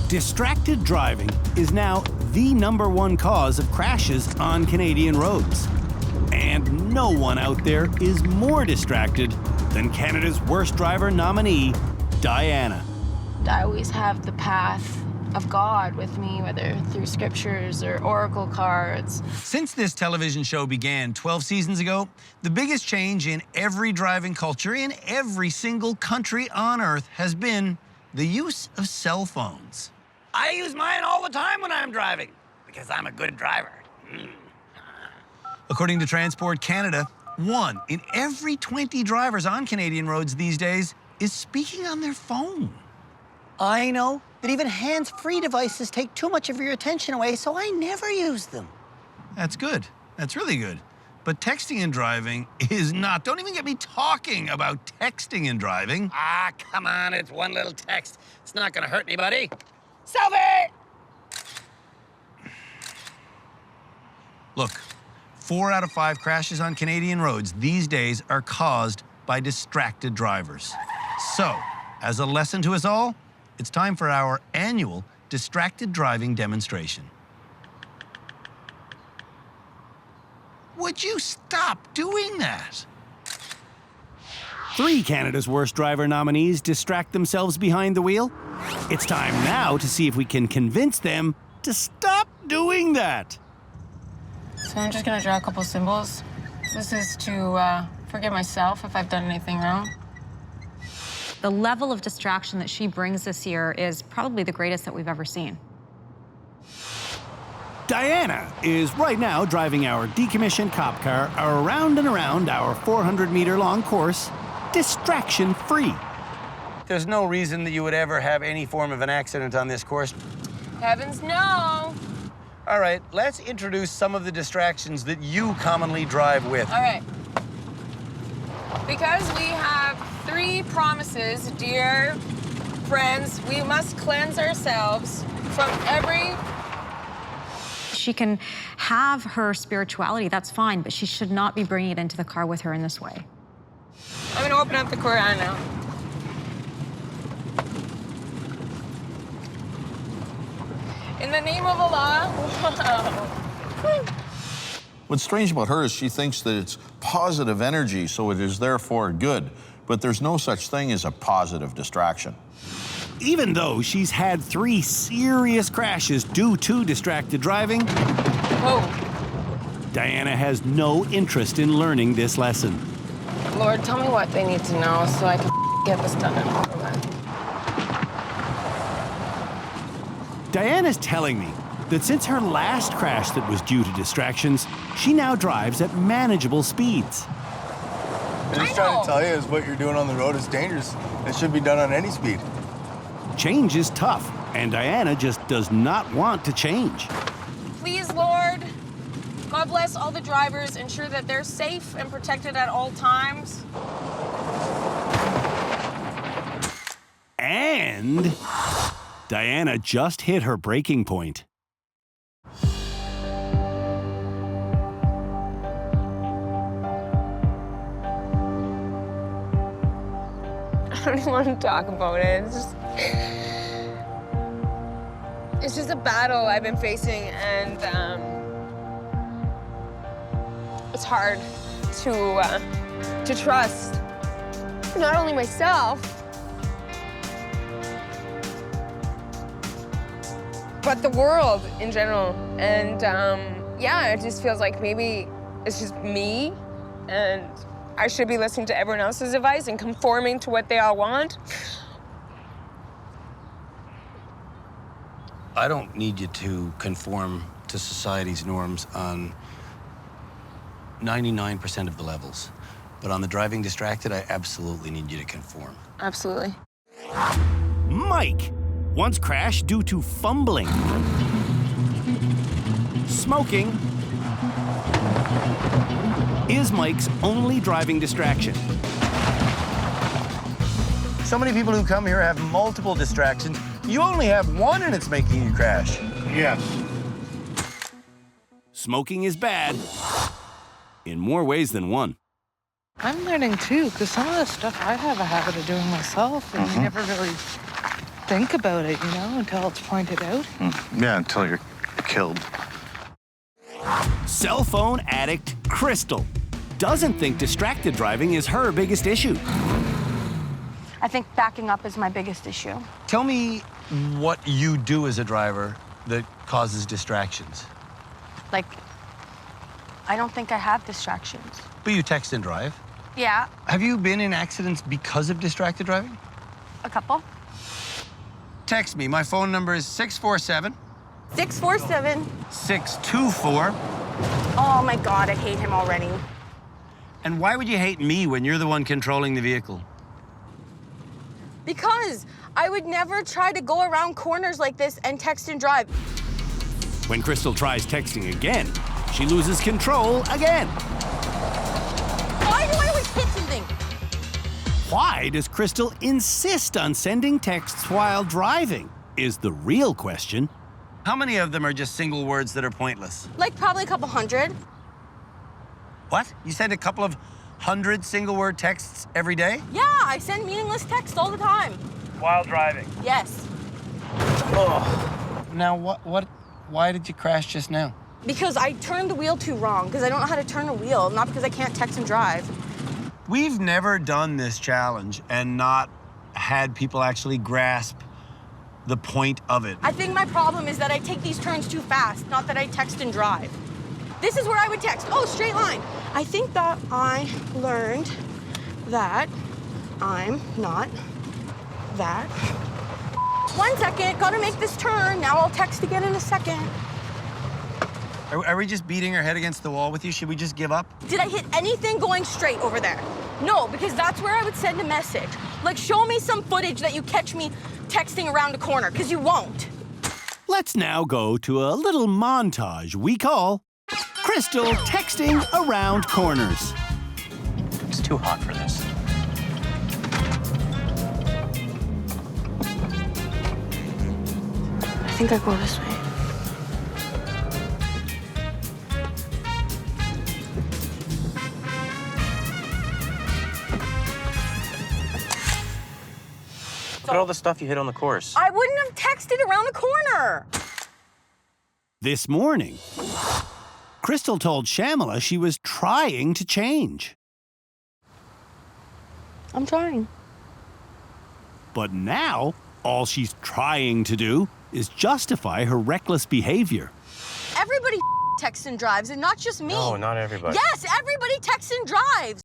Distracted driving is now the #1 cause of crashes on Canadian roads. And no one out there is more distracted than Canada's worst driver nominee, Diana. I always have the path of God with me, whether through scriptures or oracle cards. Since this television show began 12 seasons ago, the biggest change in every driving culture in every single country on Earth has been the use of cell phones. I use mine all the time when I'm driving, because I'm a good driver. According to Transport Canada, 1 in every 20 drivers on Canadian roads these days is speaking on their phone. I know that even hands-free devices take too much of your attention away, so I never use them. That's good. That's really good. But texting and driving is not. Don't even get me talking about texting and driving. Ah, come on, it's one little text. It's not gonna hurt anybody. Selfie! Look, 4 out of 5 crashes on Canadian roads these days are caused by distracted drivers. So, as a lesson to us all, it's time for our annual distracted driving demonstration. Would you stop doing that? 3 Canada's worst driver nominees distract themselves behind the wheel. It's time now to see if we can convince them to stop doing that. So I'm just gonna draw a couple symbols. This is to forgive myself if I've done anything wrong. The level of distraction that she brings this year is probably the greatest that we've ever seen. Diana is right now driving our decommissioned cop car around and around our 400-meter-long course, distraction-free. There's no reason that you would ever have any form of an accident on this course. Heavens, no! All right, let's introduce some of the distractions that you commonly drive with. All right. Because we have 3 promises, dear friends, we must cleanse ourselves from every... She can have her spirituality, that's fine, but she should not be bringing it into the car with her in this way. I'm gonna open up the Quran now. In the name of Allah. What's strange about her is she thinks that it's positive energy, so it is therefore good. But there's no such thing as a positive distraction. Even though she's had 3 serious crashes due to distracted driving, Whoa. Diana has no interest in learning this lesson. Lord, tell me what they need to know so I can get this done and over with. Diana's telling me that since her last crash that was due to distractions, she now drives at manageable speeds. I'm just trying to tell you is what you're doing on the road is dangerous. It should be done on any speed. Change is tough, and Diana just does not want to change. Please, Lord, God bless all the drivers. Ensure that they're safe and protected at all times. And Diana just hit her breaking point. I don't even want to talk about it. It's just a battle I've been facing, and it's hard to trust not only myself, but the world in general. And yeah, it just feels like maybe it's just me, and I should be listening to everyone else's advice and conforming to what they all want. I don't need you to conform to society's norms on 99% of the levels. But on the driving distracted, I absolutely need you to conform. Absolutely. Mike once crashed due to fumbling, smoking is Mike's only driving distraction. So many people who come here have multiple distractions. You only have one and it's making you crash. Yes. Smoking is bad in more ways than one. I'm learning too, because some of the stuff I have a habit of doing myself, and I never really think about it, you know, until it's pointed out. Yeah, until you're killed. Cell phone addict Crystal doesn't think distracted driving is her biggest issue. I think backing up is my biggest issue. Tell me what you do as a driver that causes distractions. Like, I don't think I have distractions. But you text and drive. Yeah, Have you been in accidents because of distracted driving? a couple. Text me. My phone number is 647 647. 624. Oh my God, I hate him already. And why would you hate me when you're the one controlling the vehicle? Because I would never try to go around corners like this and text and drive. When Crystal tries texting again, she loses control again. Why do I always hit something? Why does Crystal insist on sending texts while driving? Is the real question. How many of them are just single words that are pointless? Like probably a couple hundred. What? You send a couple of hundred single word texts every day? Yeah, I send meaningless texts all the time. While driving. Yes, Now, why did you crash just now? because I turned the wheel too wrong, because I don't know how to turn a wheel, not because I can't text and drive. We've never done this challenge and not had people actually grasp the point of it. I think my problem is that I take these turns too fast, not that I text and drive. This is where I would text. Oh, straight line. I think that I learned that I'm not that. 1 second, gotta make this turn. Now I'll text again in a second. Are we just beating our head against the wall with you? Should we just give up? Did I hit anything going straight over there? No, because that's where I would send a message. Like, show me some footage that you catch me texting around a corner, because you won't. Let's now go to a little montage we call Crystal Texting Around Corners. It's too hot for this. I think I go this way. Look at all the stuff you hit on the course. I wouldn't have texted around the corner. This morning, Crystal told Shamala she was trying to change. I'm trying. But now, all she's trying to do is justify her reckless behavior. Everybody texts and drives, and not just me. No, not everybody. Yes, everybody texts and drives.